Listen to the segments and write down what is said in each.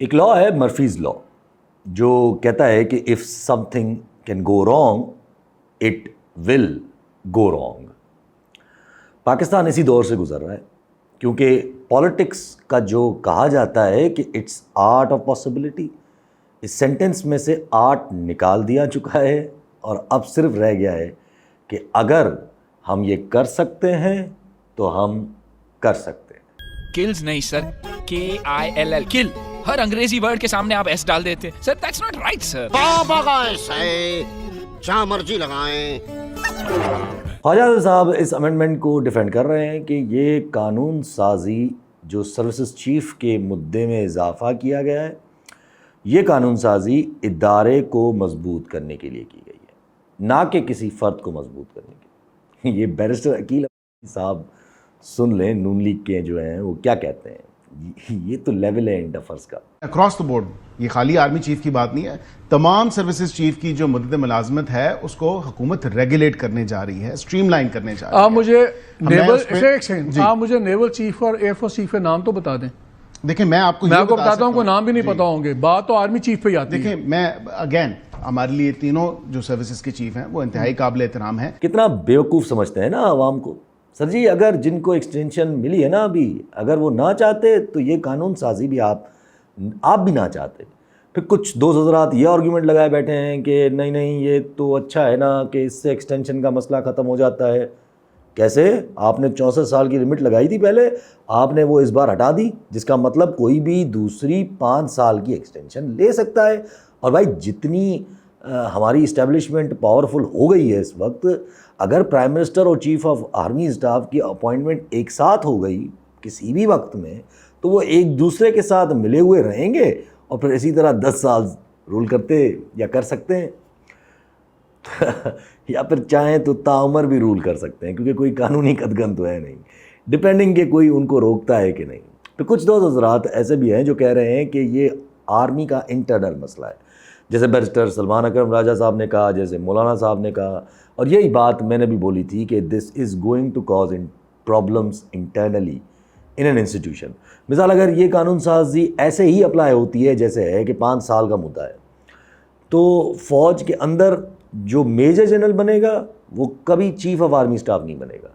ایک لا ہے مرفیز لا جو کہتا ہے کہ if something can go wrong it will go wrong. Pakistan اسی دور سے گزر رہا ہے کیونکہ پالیٹکس کا جو کہا جاتا ہے کہ اٹس آرٹ آف پاسبلٹی، اس سینٹنس میں سے آرٹ نکال دیا چکا ہے اور اب صرف رہ گیا ہے کہ اگر ہم یہ کر سکتے ہیں تو ہم کر سکتے ہیں. کلز نہیں سر، KILL کل. ہر انگریزی ورڈ کے سامنے آپ ایس ڈال دیتے sir. That's not right sir. جہاں مرضی لگائیں. خواجہ صاحب اس امینڈمنٹ کو ڈیفینڈ کر رہے ہیں کہ یہ قانون سازی جو سروسز چیف کے مدعے میں اضافہ کیا گیا ہے، یہ قانون سازی ادارے کو مضبوط کرنے کے لیے کی گئی ہے، نہ کہ کسی فرد کو مضبوط کرنے کے لیے. یہ بیرسٹر عقیل صاحب سن لیں نون لیگ کے جو ہیں وہ کیا کہتے ہیں. یہ تو لیول ہے انڈفرس کا. اکراس دا بورڈ، یہ خالی آرمی چیف کی بات نہیں ہے، تمام سروسز چیف کی جو مدت ملازمت ہے اس کو حکومت ریگولیٹ کرنے جا رہی ہے، اسٹریم لائن کرنے جا رہی ہے. آپ مجھے نیول آپ مجھے نیول چیف اور ایئر فورس چیف کے نام تو بتا دیں. دیکھیں میں آپ کو بتاتا ہوں کوئی نام بھی نہیں پتا ہوں گے، بات تو آرمی چیف پہ ہی آتی ہے. دیکھیں میں اگین ہمارے لیے تینوں جو سروسز کے چیف ہیں وہ انتہائی قابل احترام ہیں. کتنا بیوقوف سمجھتے ہیں نا عوام کو. سر جی اگر جن کو ایکسٹینشن ملی ہے نا ابھی، اگر وہ نہ چاہتے تو یہ قانون سازی بھی آپ بھی نہ چاہتے. پھر کچھ دوست حضرات یہ آرگیومنٹ لگائے بیٹھے ہیں کہ نہیں یہ تو اچھا ہے نا کہ اس سے ایکسٹینشن کا مسئلہ ختم ہو جاتا ہے. کیسے؟ آپ نے 64 سال کی لمٹ لگائی تھی پہلے، آپ نے وہ اس بار ہٹا دی، جس کا مطلب کوئی بھی دوسری 5 سال کی ایکسٹینشن لے سکتا ہے. اور بھائی جتنی ہماری اسٹیبلشمنٹ پاورفل ہو گئی ہے اس وقت، اگر پرائم منسٹر اور چیف آف آرمی اسٹاف کی اپوائنٹمنٹ ایک ساتھ ہو گئی کسی بھی وقت میں، تو وہ ایک دوسرے کے ساتھ ملے ہوئے رہیں گے اور پھر اسی طرح 10 سال رول کرتے یا کر سکتے ہیں. یا پھر چاہیں تو تعمر بھی رول کر سکتے ہیں، کیونکہ کوئی قانونی قدغن تو ہے نہیں، ڈپینڈنگ کہ کوئی ان کو روکتا ہے کہ نہیں. پھر کچھ دوست حضرات ایسے بھی ہیں جو کہہ رہے ہیں کہ یہ آرمی کا انٹرنل مسئلہ ہے، جیسے بیرسٹر سلمان اکرم راجہ صاحب نے کہا، جیسے مولانا صاحب نے کہا، اور یہی بات میں نے بھی بولی تھی کہ this is going to cause problems internally in an institution. مثال اگر یہ قانون سازی ایسے ہی اپلائی ہوتی ہے جیسے ہے کہ 5 سال کا مدعا ہے، تو فوج کے اندر جو میجر جنرل بنے گا وہ کبھی چیف آف آرمی اسٹاف نہیں بنے گا.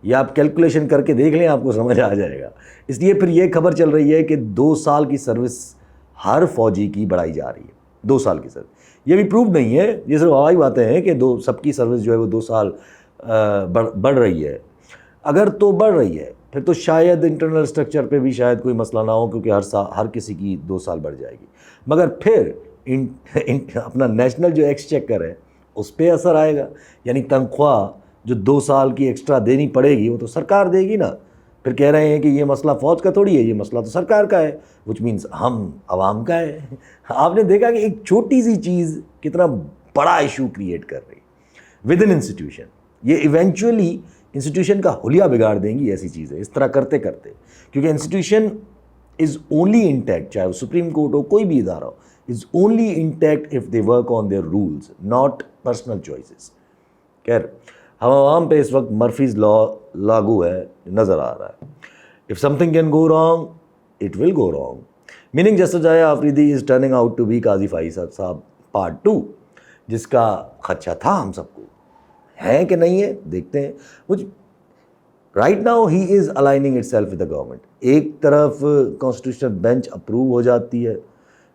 یہ آپ کیلکولیشن کر کے دیکھ لیں، آپ کو سمجھ آ جائے گا. اس لیے پھر یہ خبر چل رہی ہے کہ 2 سال کی سروس ہر فوجی کی بڑھائی جا رہی ہے. 2 سال کی سروس یہ بھی پروف نہیں ہے، یہ صرف ہوائی باتیں ہیں کہ سب کی سروس جو ہے وہ 2 سال بڑھ رہی ہے. اگر تو بڑھ رہی ہے پھر تو شاید انٹرنل اسٹرکچر پہ بھی شاید کوئی مسئلہ نہ ہو، کیونکہ ہر کسی کی 2 سال بڑھ جائے گی. مگر پھر اپنا نیشنل جو ایکسچیکر ہے اس پہ اثر آئے گا. یعنی تنخواہ جو 2 سال کی ایکسٹرا دینی پڑے گی وہ تو سرکار دے گی نا. پھر کہہ رہے ہیں کہ یہ مسئلہ فوج کا تھوڑی ہے، یہ مسئلہ تو سرکار کا ہے، وچ مینس ہم عوام کا ہے. آپ نے دیکھا کہ ایک چھوٹی سی چیز کتنا بڑا ایشو کریٹ کر رہی ہے ود ان انسٹیٹیوشن. یہ ایونچولی انسٹیٹیوشن کا حلیہ بگاڑ دیں گی ایسی چیزیں اس طرح کرتے کرتے، کیونکہ انسٹیٹیوشن از اونلی انٹیکٹ، چاہے وہ سپریم کورٹ ہو کوئی بھی ادارہ ہو، is only intact if they work on their rules not personal choices. خیر ہم عوام پہ اس وقت مرفیز لا لاگو ہے نظر آ رہا ہے. If something can go wrong it will go wrong. Meaning justice Yahya Afridi is turning out to be Qazi Faez صاحب پارٹ 2، جس کا خدشہ تھا ہم سب کو. ہے کہ نہیں ہے دیکھتے ہیں. Right now he is aligning it self with the government. ایک طرف کانسٹیٹیوشنل بینچ اپروو ہو جاتی ہے،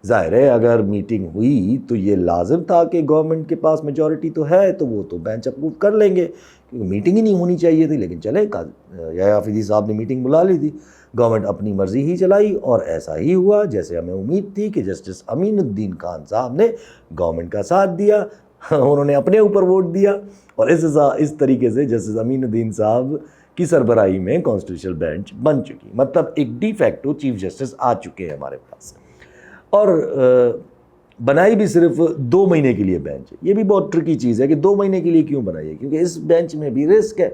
ظاہر ہے اگر میٹنگ ہوئی تو یہ لازم تھا کہ گورنمنٹ کے پاس میجورٹی تو ہے تو وہ تو بینچ اپروو کر لیں گے، کیونکہ میٹنگ ہی نہیں ہونی چاہیے تھی. لیکن چلے یا آفریدی صاحب نے میٹنگ بلا لی تھی، گورنمنٹ اپنی مرضی ہی چلائی اور ایسا ہی ہوا جیسے ہمیں امید تھی کہ جسٹس امین الدین خان صاحب نے گورنمنٹ کا ساتھ دیا. انہوں نے اپنے اوپر ووٹ دیا اور اس طریقے سے جسٹس امین الدین صاحب کی سربراہی میں کانسٹیٹیوشنل بینچ بن چکی. مطلب ایک ڈی فیکٹو چیف جسٹس آ چکے ہیں ہمارے پاس، اور بنائی بھی صرف 2 مہینے کے لیے بینچ. یہ بھی بہت ٹرکی چیز ہے کہ 2 مہینے کے لیے کیوں بنائی ہے، کیونکہ اس بینچ میں بھی رسک ہے.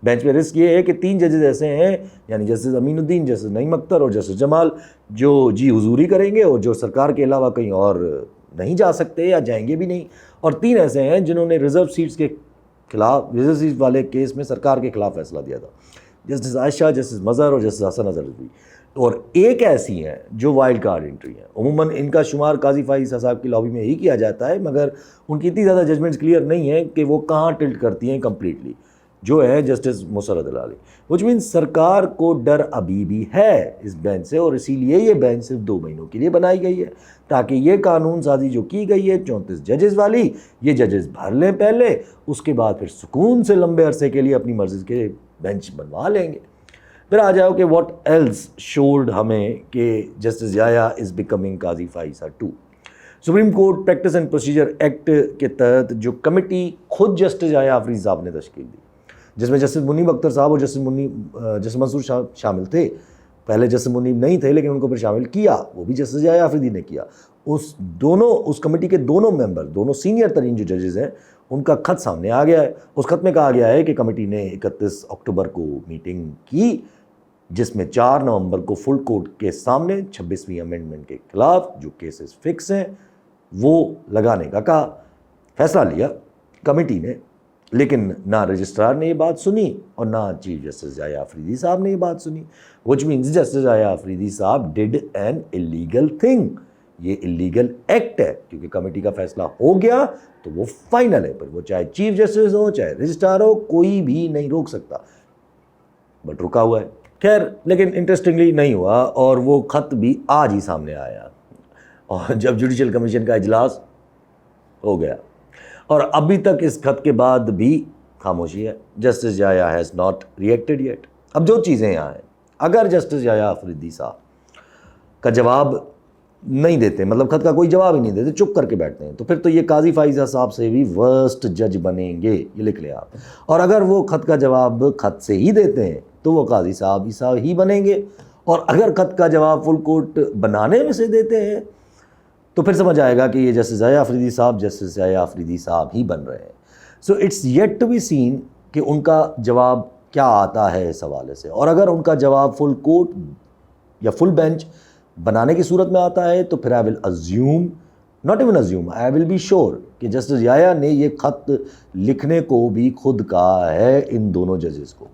بینچ میں رسک یہ ہے کہ 3 ججز ایسے ہیں، یعنی جسٹس امین الدین، جسٹس نعیم اختر اور جسٹس جمال، جو جی حضوری کریں گے اور جو سرکار کے علاوہ کہیں اور نہیں جا سکتے یا جائیں گے بھی نہیں. اور 3 ایسے ہیں جنہوں نے ریزرو سیٹس کے خلاف، ریزرو سیٹس والے کیس میں سرکار کے خلاف فیصلہ دیا تھا، جسٹس عائشہ، جسٹس مظہر اور جسٹس حسن اظہر رضوی. اور ایک ایسی ہیں جو وائلڈ کارڈ انٹری ہیں. عموماً ان کا شمار قاضی فائز صاحب کی لابی میں ہی کیا جاتا ہے، مگر ان کی اتنی زیادہ ججمنٹس کلیئر نہیں ہیں کہ وہ کہاں ٹلٹ کرتی ہیں کمپلیٹلی، جو ہے justice Musarrat Ali, which means سرکار کو ڈر ابھی بھی ہے اس بینچ سے، اور اسی لیے یہ بینچ صرف 2 مہینوں کے لیے بنائی گئی ہے تاکہ یہ قانون سازی جو کی گئی ہے 34 ججز والی، یہ ججز بھر لیں پہلے، اس کے بعد پھر سکون سے لمبے عرصے کے لیے اپنی مرضی کے بینچ بنوا لیں گے. پھر آ جاؤ کہ واٹ ایلس شوڈ ہمیں کہ justice Yahya is becoming Qazi Faiza 2. Supreme court practice and procedure act کے تحت جو کمیٹی خود جسٹس یحییٰ آفریدی صاحب نے تشکیل دی، جس میں جسٹس منیب اختر صاحب اور جسٹس منصور شامل تھے. پہلے جسٹس منیب نہیں تھے لیکن ان کو پھر شامل کیا، وہ بھی جسٹس یحییٰ آفریدی نے کیا. اس کمیٹی کے دونوں ممبر، دونوں سینئر ترین جو ججز ہیں، ان کا خط سامنے آ گیا ہے. اس خط میں کہا گیا ہے کہ کمیٹی نے 31 اکتوبر کو میٹنگ کی، جس میں 4 نومبر کو فل کورٹ کے سامنے 26ویں امینڈمنٹ کے خلاف جو کیسز فکس ہیں وہ لگانے کا کہا. فیصلہ لیا کمیٹی نے، لیکن نہ رجسٹرار نے یہ بات سنی اور نہ چیف جسٹس یحییٰ آفریدی صاحب نے یہ بات سنی. وچ مینس جسٹس یحییٰ آفریدی صاحب ڈیڈ این ایلیگل تھنگ. یہ ایلیگل ایکٹ ہے کیونکہ کمیٹی کا فیصلہ ہو گیا تو وہ فائنل ہے، پر وہ چاہے چیف جسٹس ہو چاہے رجسٹرار ہو، کوئی بھی نہیں روک سکتا. بٹ رکا ہوا ہے. خیر، لیکن انٹرسٹنگلی نہیں ہوا اور وہ خط بھی آج ہی سامنے آیا، اور جب جوڈیشل کمیشن کا اجلاس ہو گیا، اور ابھی تک اس خط کے بعد بھی خاموشی ہے. Justice Yahya has not reacted yet. اب جو چیزیں یہاں ہیں، اگر جسٹس یحییٰ آفریدی صاحب کا جواب نہیں دیتے، مطلب خط کا کوئی جواب ہی نہیں دیتے، چپ کر کے بیٹھتے ہیں، تو پھر تو یہ قاضی فائزہ صاحب سے بھی ورسٹ جج بنیں گے، یہ لکھ لیں آپ. اور اگر وہ خط کا جواب خط سے ہی دیتے ہیں تو وہ قاضی صاحب ہی بنیں گے، اور اگر خط کا جواب فل کورٹ بنانے میں سے دیتے ہیں تو پھر سمجھ آئے گا کہ یہ جسٹس یحییٰ آفریدی صاحب جسٹس یحییٰ آفریدی صاحب ہی بن رہے ہیں. So it's yet to be seen کہ ان کا جواب کیا آتا ہے اس حوالے سے. اور اگر ان کا جواب فل کورٹ یا فل بینچ بنانے کی صورت میں آتا ہے تو پھر I will assume, not even assume, I will be sure کہ جسٹس یحییٰ نے یہ خط لکھنے کو بھی خود کہا ہے ان دونوں ججز کو،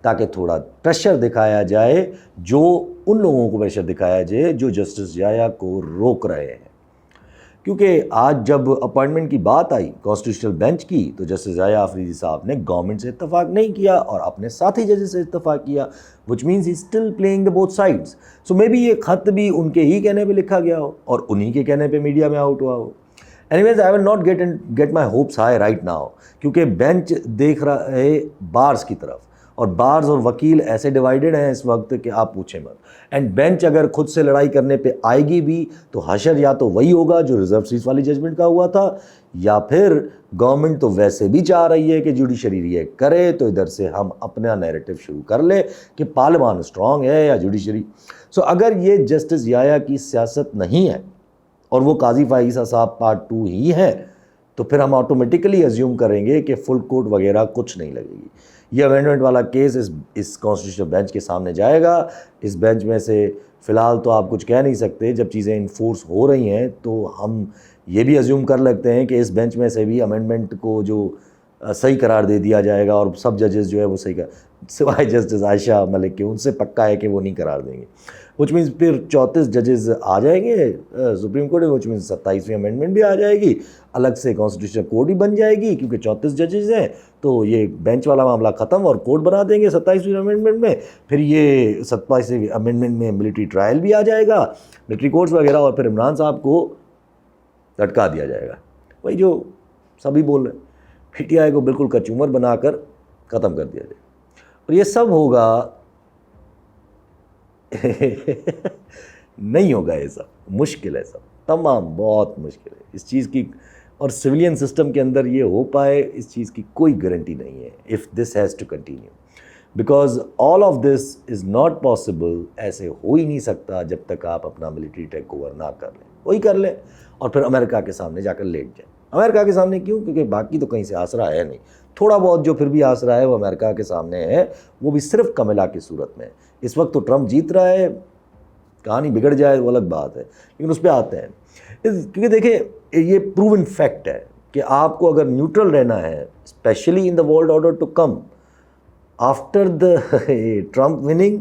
تاکہ تھوڑا پریشر دکھایا جائے، جو ان لوگوں کو پریشر دکھایا جائے جو جسٹس یحییٰ کو روک رہے ہیں. کیونکہ آج جب اپوائنٹمنٹ کی بات آئی کانسٹیٹیوشنل بینچ کی تو جسٹس یحییٰ آفریدی صاحب نے گورنمنٹ سے اتفاق نہیں کیا اور اپنے ساتھی ججز سے اتفاق کیا، which means he still playing the both sides. So may be یہ خط بھی ان کے ہی کہنے پہ لکھا گیا ہو اور انہی کے کہنے پہ میڈیا میں آؤٹ ہوا ہو. Anyways I will not get my hopes high right now, کیونکہ بینچ دیکھ رہا ہے بارز کی طرف، اور بارز اور وکیل ایسے ڈیوائیڈڈ ہیں اس وقت کہ آپ پوچھیں مت. اینڈ بینچ اگر خود سے لڑائی کرنے پہ آئے گی بھی تو حشر یا تو وہی ہوگا جو ریزرو سیٹس والی ججمنٹ کا ہوا تھا، یا پھر گورنمنٹ تو ویسے بھی چاہ رہی ہے کہ جوڈیشری ریئیکٹ کرے، تو ادھر سے ہم اپنا نیریٹو شروع کر لیں کہ پارلیمان اسٹرانگ ہے یا جوڈیشری. سو اگر یہ جسٹس یحییٰ کی سیاست نہیں ہے اور وہ قاضی فائزہ صاحب پارٹ 2 ہی ہے، تو پھر ہم آٹومیٹیکلی ازیوم کریں گے کہ فل کورٹ وغیرہ کچھ نہیں لگے گی. یہ امینڈمنٹ والا کیس اس کانسٹیٹیوشنل بینچ کے سامنے جائے گا. اس بینچ میں سے فی الحال تو آپ کچھ کہہ نہیں سکتے، جب چیزیں انفورس ہو رہی ہیں تو ہم یہ بھی ازیوم کر لگتے ہیں کہ اس بینچ میں سے بھی امینڈمنٹ کو جو صحیح قرار دے دیا جائے گا، اور سب ججز جو ہے وہ صحیح سوائے جسٹس عائشہ ملک کے، ان سے پکا ہے کہ وہ نہیں قرار دیں گے. وچ مینس پھر 34 ججز آ جائیں گے سپریم کورٹ میں، وچ مینس 27ویں امینڈمنٹ بھی آ جائے گی، الگ سے کانسٹیٹیوشنل کورٹ ہی بن جائے گی کیونکہ 34 ججز ہیں. تو یہ بینچ والا معاملہ ختم اور کورٹ بنا دیں گے 27ویں امینڈمنٹ میں. پھر یہ 27ویں امینڈمنٹ میں ملٹری ٹرائل بھی آ جائے گا، ملٹری کورٹس وغیرہ، اور پھر عمران صاحب کو لٹکا دیا جائے گا. وہی جو سبھی بول رہے ہیں، پی ٹی آئی کو بالکل کچومر بنا کر ختم کر دیا جائے. اور یہ سب ہوگا نہیں ہوگا، یہ سب مشکل ہے، سب تمام بہت مشکل ہے اس چیز کی. اور سویلین سسٹم کے اندر یہ ہو پائے اس چیز کی کوئی گارنٹی نہیں ہے if this has to continue, because all of this is not possible. ایسے ہو ہی نہیں سکتا جب تک آپ اپنا ملٹری ٹیک اوور نہ کر لیں. وہی کر لیں اور پھر امریکہ کے سامنے جا کر لیٹ جائیں. امریکہ کے سامنے کیوں؟ کیونکہ باقی تو کہیں سے آسرا ہے نہیں. تھوڑا بہت جو پھر بھی آسرا ہے وہ امریکہ کے سامنے ہے، وہ بھی صرف کملا کی صورت میں. اس وقت تو ٹرمپ جیت رہا ہے، کہانی بگڑ جائے وہ الگ بات ہے، لیکن اس پہ آتے ہیں. کیونکہ دیکھیں یہ پروون فیکٹ ہے کہ آپ کو اگر نیوٹرل رہنا ہے، especially in the world order to come after the Trump winning,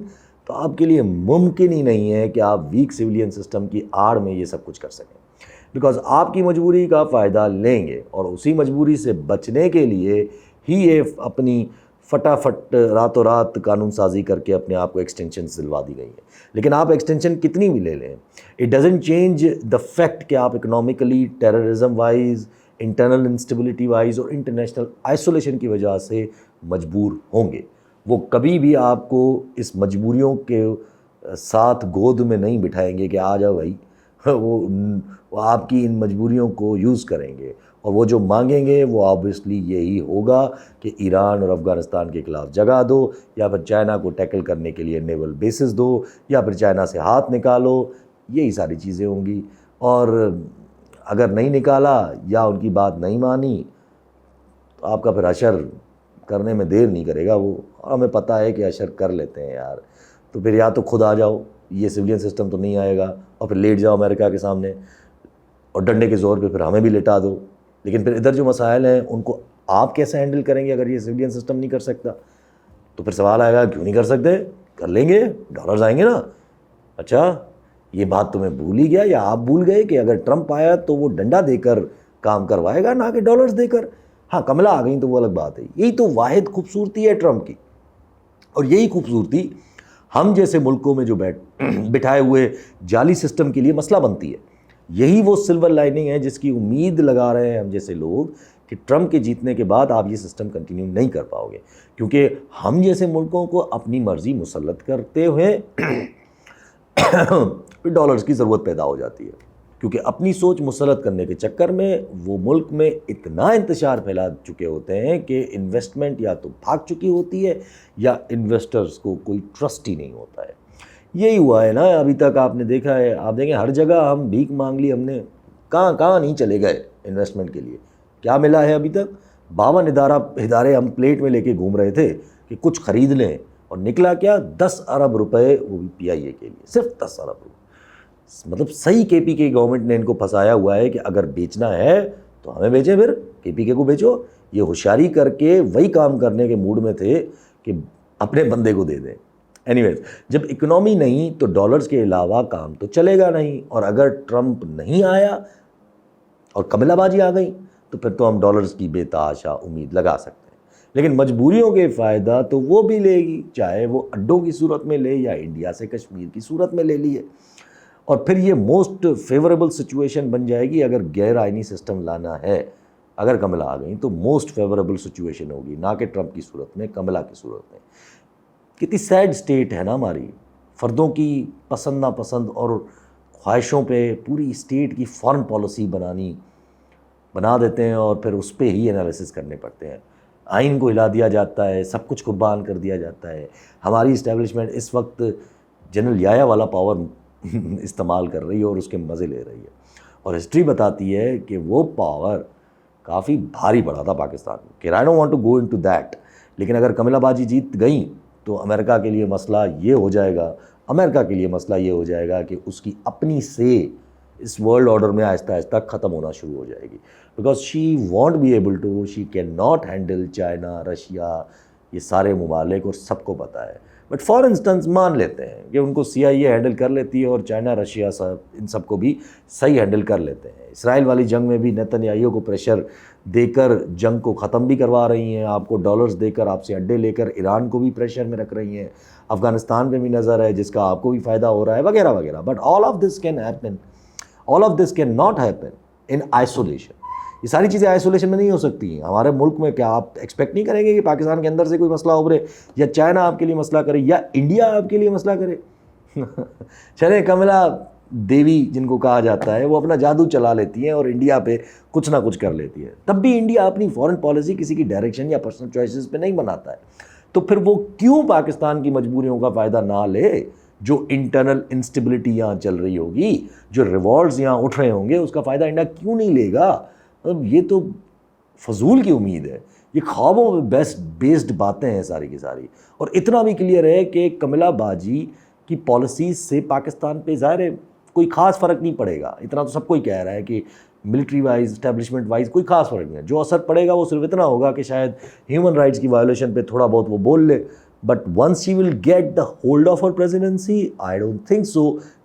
تو آپ کے لیے ممکن ہی نہیں ہے کہ آپ ویک سویلین سسٹم کی آڑ میں یہ سب کچھ کر سکیں، بیکاز آپ کی مجبوری کا فائدہ لیں گے، اور اسی مجبوری سے بچنے کے لیے ہی یہ اپنی فٹافٹ راتوں رات قانون سازی کر کے اپنے آپ کو ایکسٹینشنز دلوا دی گئی ہیں۔ لیکن آپ ایکسٹینشن کتنی بھی لے لیں، it doesn't change the fact کہ آپ economically, terrorism wise, internal instability wise اور انٹرنیشنل آئسولیشن کی وجہ سے مجبور ہوں گے۔ وہ کبھی بھی آپ کو اس مجبوریوں کے ساتھ گود میں نہیں بٹھائیں گے کہ آ جاؤ بھائی، وہ آپ کی ان مجبوریوں کو یوز کریں گے، اور وہ جو مانگیں گے وہ آبویسلی یہی ہوگا کہ ایران اور افغانستان کے خلاف جگہ دو، یا پھر چائنا کو ٹیکل کرنے کے لیے نیول بیسز دو، یا پھر چائنا سے ہاتھ نکالو، یہی ساری چیزیں ہوں گی۔ اور اگر نہیں نکالا یا ان کی بات نہیں مانی تو آپ کا پھر حشر کرنے میں دیر نہیں کرے گا وہ، اور ہمیں پتہ ہے کہ حشر کر لیتے ہیں یار۔ تو پھر یا تو خود آ جاؤ، یہ سویلین سسٹم تو نہیں آئے گا، اور پھر لیٹ جاؤ امریکہ کے سامنے، اور ڈنڈے کے زور پہ پھر ہمیں بھی لٹا دو۔ لیکن پھر ادھر جو مسائل ہیں ان کو آپ کیسے ہینڈل کریں گے؟ اگر یہ سویلین سسٹم نہیں کر سکتا تو پھر سوال آئے گا کیوں نہیں کر سکتے؟ کر لیں گے، ڈالرز آئیں گے نا۔ اچھا، یہ بات تمہیں بھول ہی گیا، یا آپ بھول گئے کہ اگر ٹرمپ آیا تو وہ ڈنڈا دے کر کام کروائے گا، نہ کہ ڈالرز دے کر؟ ہاں، کملا آ گئیں تو وہ الگ بات ہے۔ یہی تو واحد خوبصورتی ہے ٹرمپ کی، اور یہی خوبصورتی ہم جیسے ملکوں میں جو بٹھائے ہوئے جعلی سسٹم کے لیے مسئلہ بنتی ہے۔ یہی وہ سلور لائننگ ہے جس کی امید لگا رہے ہیں ہم جیسے لوگ کہ ٹرمپ کے جیتنے کے بعد آپ یہ سسٹم کنٹینیو نہیں کر پاؤ گے، کیونکہ ہم جیسے ملکوں کو اپنی مرضی مسلط کرتے ہوئے ڈالرز کی ضرورت پیدا ہو جاتی ہے، کیونکہ اپنی سوچ مسلط کرنے کے چکر میں وہ ملک میں اتنا انتشار پھیلا چکے ہوتے ہیں کہ انویسٹمنٹ یا تو بھاگ چکی ہوتی ہے یا انویسٹرز کو کوئی ٹرسٹ ہی نہیں ہوتا ہے۔ یہی ہوا ہے نا ابھی تک، آپ نے دیکھا ہے، آپ دیکھیں ہر جگہ ہم بھیک مانگ لی، ہم نے کہاں نہیں چلے گئے انویسٹمنٹ کے لیے، کیا ملا ہے ابھی تک؟ 52 ادارے ہم پلیٹ میں لے کے گھوم رہے تھے کہ کچھ خرید لیں، اور نکلا کیا؟ 10 ارب روپے، وہ بھی پی آئی اے کے لیے، صرف 10 ارب روپے۔ مطلب صحیح کے پی کے گورنمنٹ نے ان کو پھنسایا ہوا ہے کہ اگر بیچنا ہے تو ہمیں بیچیں، پھر کے پی کے کو بیچو۔ یہ ہوشیاری کر کے وہی کام کرنے کے موڈ میں تھے کہ اپنے بندے کو دے دیں۔ اینی ویز، جب اکنامی نہیں تو ڈالرز کے علاوہ کام تو چلے گا نہیں، اور اگر ٹرمپ نہیں آیا اور کملا بازی آ گئی تو پھر تو ہم ڈالرز کی بے تحاشا امید لگا سکتے ہیں۔ لیکن مجبوریوں کے فائدہ تو وہ بھی لے گی، چاہے وہ اڈوں کی صورت میں لے یا انڈیا سے کشمیر کی صورت میں لے لیے، اور پھر یہ موسٹ فیوریبل سچویشن بن جائے گی۔ اگر غیر آئینی سسٹم لانا ہے، اگر کملا آ گئی تو موسٹ فیوریبل سچویشن ہوگی، نہ کہ ٹرمپ کی صورت میں، کملا کی صورت میں۔ کتنی سیڈ سٹیٹ ہے نا ہماری، فردوں کی پسند ناپسند اور خواہشوں پہ پوری اسٹیٹ کی فارن پالیسی بنا دیتے ہیں، اور پھر اس پہ ہی انالیسس کرنے پڑتے ہیں۔ آئین کو ہلا دیا جاتا ہے، سب کچھ قربان کر دیا جاتا ہے۔ ہماری اسٹیبلشمنٹ اس وقت جنرل یایا والا پاور استعمال کر رہی ہے اور اس کے مزے لے رہی ہے، اور ہسٹری بتاتی ہے کہ وہ پاور کافی بھاری پڑا تھا پاکستان میں، کہ I don't want to go into that. لیکن اگر کملا بازی جیت گئیں تو امریکہ کے لیے مسئلہ یہ ہو جائے گا، امریکہ کے لیے مسئلہ یہ ہو جائے گا کہ اس کی اپنی سے اس ورلڈ آرڈر میں آہستہ آہستہ ختم ہونا شروع ہو جائے گی، because she won't be able to, she can not handle China, Russia, یہ سارے ممالک، اور سب کو پتہ ہے۔ بٹ فار انسٹنس مان لیتے ہیں کہ ان کو سی آئی اے ہینڈل کر لیتی ہے، اور چائنا، رشیا، ان سب کو بھی صحیح ہینڈل کر لیتے ہیں۔ اسرائیل والی جنگ میں بھی نیتن یاہو کو پریشر دے کر جنگ کو ختم بھی کروا رہی ہیں، آپ کو ڈالرز دے کر، آپ سے اڈے لے کر ایران کو بھی پریشر میں رکھ رہی ہیں، افغانستان پہ بھی نظر ہے جس کا آپ کو بھی فائدہ ہو رہا ہے، وغیرہ وغیرہ۔ But all of this can happen, all of this can not happen in isolation. یہ ساری چیزیں آئسولیشن میں نہیں ہو سکتی ہیں۔ ہمارے ملک میں کیا آپ ایکسپیکٹ نہیں کریں گے کہ پاکستان کے اندر سے کوئی مسئلہ ابھرے، یا چائنا آپ کے لیے مسئلہ کرے، یا انڈیا آپ کے لیے مسئلہ کرے؟ چلے کملا دیوی جن کو کہا جاتا ہے، وہ اپنا جادو چلا لیتی ہیں اور انڈیا پہ کچھ نہ کچھ کر لیتی ہے، تب بھی انڈیا اپنی فورن پالیسی کسی کی ڈائریکشن یا پرسنل چوائسز پہ نہیں بناتا ہے، تو پھر وہ کیوں پاکستان کی مجبوریوں کا فائدہ نہ لے؟ جو انٹرنل انسٹیبلٹی یہاں چل رہی ہوگی، جو ریوارڈز یہاں اٹھ رہے ہوں گے، اس کا فائدہ انڈیا کیوں نہیں لے گا؟ مطلب یہ تو فضول کی امید ہے، یہ خوابوں پہ بیسڈ باتیں ہیں ساری کی ساری۔ اور اتنا بھی کلیئر ہے کہ کملا باجی کی پالیسیز سے پاکستان پہ ظاہر ہے کوئی خاص فرق نہیں پڑے گا، اتنا تو سب کوئی کہہ رہا ہے کہ ملٹری وائز، اسٹیبلشمنٹ وائز کوئی خاص فرق نہیں ہے۔ جو اثر پڑے گا وہ صرف اتنا ہوگا کہ شاید ہیومن رائٹس کی وائلیشن پہ تھوڑا بہت وہ بول لے، But once she will get the hold of her presidency, I don't think so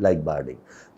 like Barding.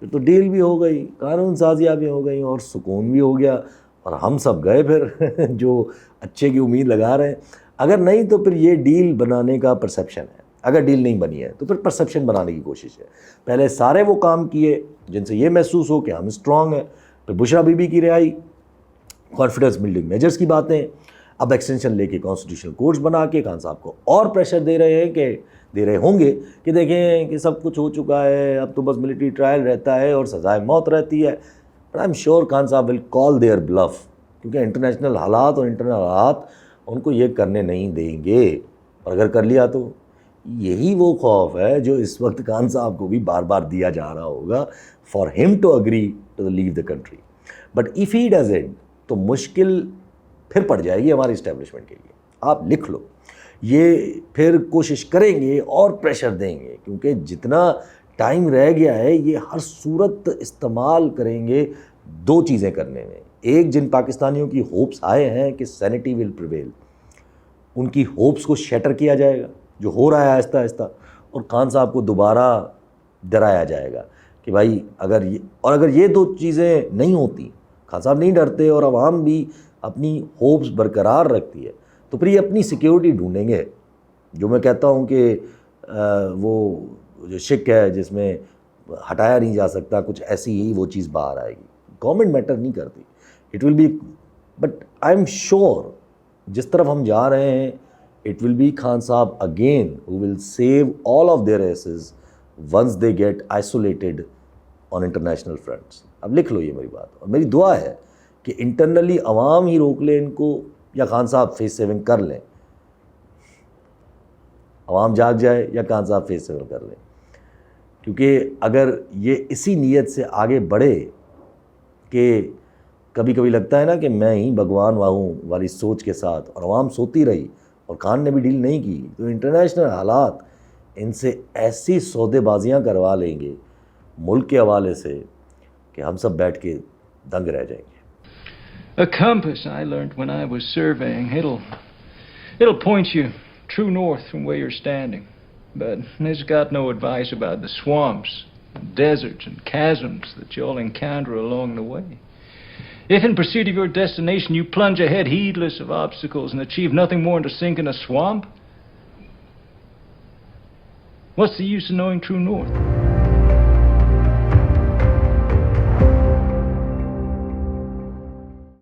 پھر تو ڈیل بھی ہو گئی, قانون سازیاں بھی ہو گئی اور سکون بھی ہو گیا, اور ہم سب گئے پھر جو اچھے کی امید لگا رہے ہیں. اگر نہیں تو پھر یہ ڈیل بنانے کا پرسیپشن ہے, اگر ڈیل نہیں بنی ہے تو پھر پرسیپشن بنانے کی کوشش ہے. پہلے سارے وہ کام کیے جن سے یہ محسوس ہو کہ ہم اسٹرانگ ہیں, پھر بشرا بی بی کی رہائی, کانفیڈنس بلڈنگ میجرز کی باتیں, اب ایکسٹینشن لے کے کانسٹیٹیوشنل کورٹس بنا کے خان صاحب کو اور پریشر دے رہے ہیں کہ دے رہے ہوں گے کہ دیکھیں کہ سب کچھ ہو چکا ہے, اب تو بس ملٹری ٹرائل رہتا ہے اور سزائے موت رہتی ہے. But I am sure Khan صاحب ول کال دیئر بلف, کیونکہ انٹرنیشنل حالات اور انٹرنل حالات ان کو یہ کرنے نہیں دیں گے, اور اگر کر لیا تو یہی وہ خوف ہے جو اس وقت خان صاحب کو بھی بار بار دیا جا رہا ہوگا for him to agree to leave the country. But if he doesn't تو مشکل پھر پڑ جائے گی ہماری اسٹیبلشمنٹ کے لیے. آپ لکھ لو, یہ پھر کوشش کریں گے اور پریشر دیں گے, کیونکہ جتنا ٹائم رہ گیا ہے یہ ہر صورت استعمال کریں گے دو چیزیں کرنے میں. ایک, جن پاکستانیوں کی ہوپس آئے ہیں کہ سینٹی ول پریویل, ان کی ہوپس کو شیٹر کیا جائے گا جو ہو رہا ہے آہستہ آہستہ, اور خان صاحب کو دوبارہ ڈرایا جائے گا کہ بھائی اگر یہ دو چیزیں نہیں ہوتی, خان صاحب نہیں ڈرتے اور عوام بھی اپنی ہوپس برقرار رکھتی ہے, تو پھر یہ اپنی سیکیورٹی ڈھونڈیں گے. جو میں کہتا ہوں کہ وہ جو شک ہے جس میں ہٹایا نہیں جا سکتا, کچھ ایسی ہی وہ چیز باہر آئے گی. گورنمنٹ میٹر نہیں کرتی, it will be, but I am sure جس طرف ہم جا رہے ہیں it will be Khan Sahab again who will save all of their asses once they get isolated on international fronts. اب لکھ لو یہ میری بات, اور میری دعا ہے کہ انٹرنلی عوام ہی روک لے ان کو, یا خان صاحب فیس سیونگ کر لیں, عوام جاگ جائے یا خان صاحب فیس سیونگ کر لیں. کیونکہ اگر یہ اسی نیت سے آگے بڑھے کہ کبھی کبھی لگتا ہے نا کہ میں ہی بھگوان ہوں والی سوچ کے ساتھ, اور عوام سوتی رہی اور خان نے بھی ڈیل نہیں کی, تو انٹرنیشنل حالات ان سے ایسی سودے بازیاں کروا لیں گے ملک کے حوالے سے کہ ہم سب بیٹھ کے دنگ رہ جائیں گے. A compass I learned when I was surveying. It'll point you true north from where you're standing. But it's got no advice about the swamps, deserts, and chasms that you'll encounter along the way. If in pursuit of your destination you plunge ahead heedless of obstacles and achieve nothing more than to sink in a swamp, what's the use of knowing true north?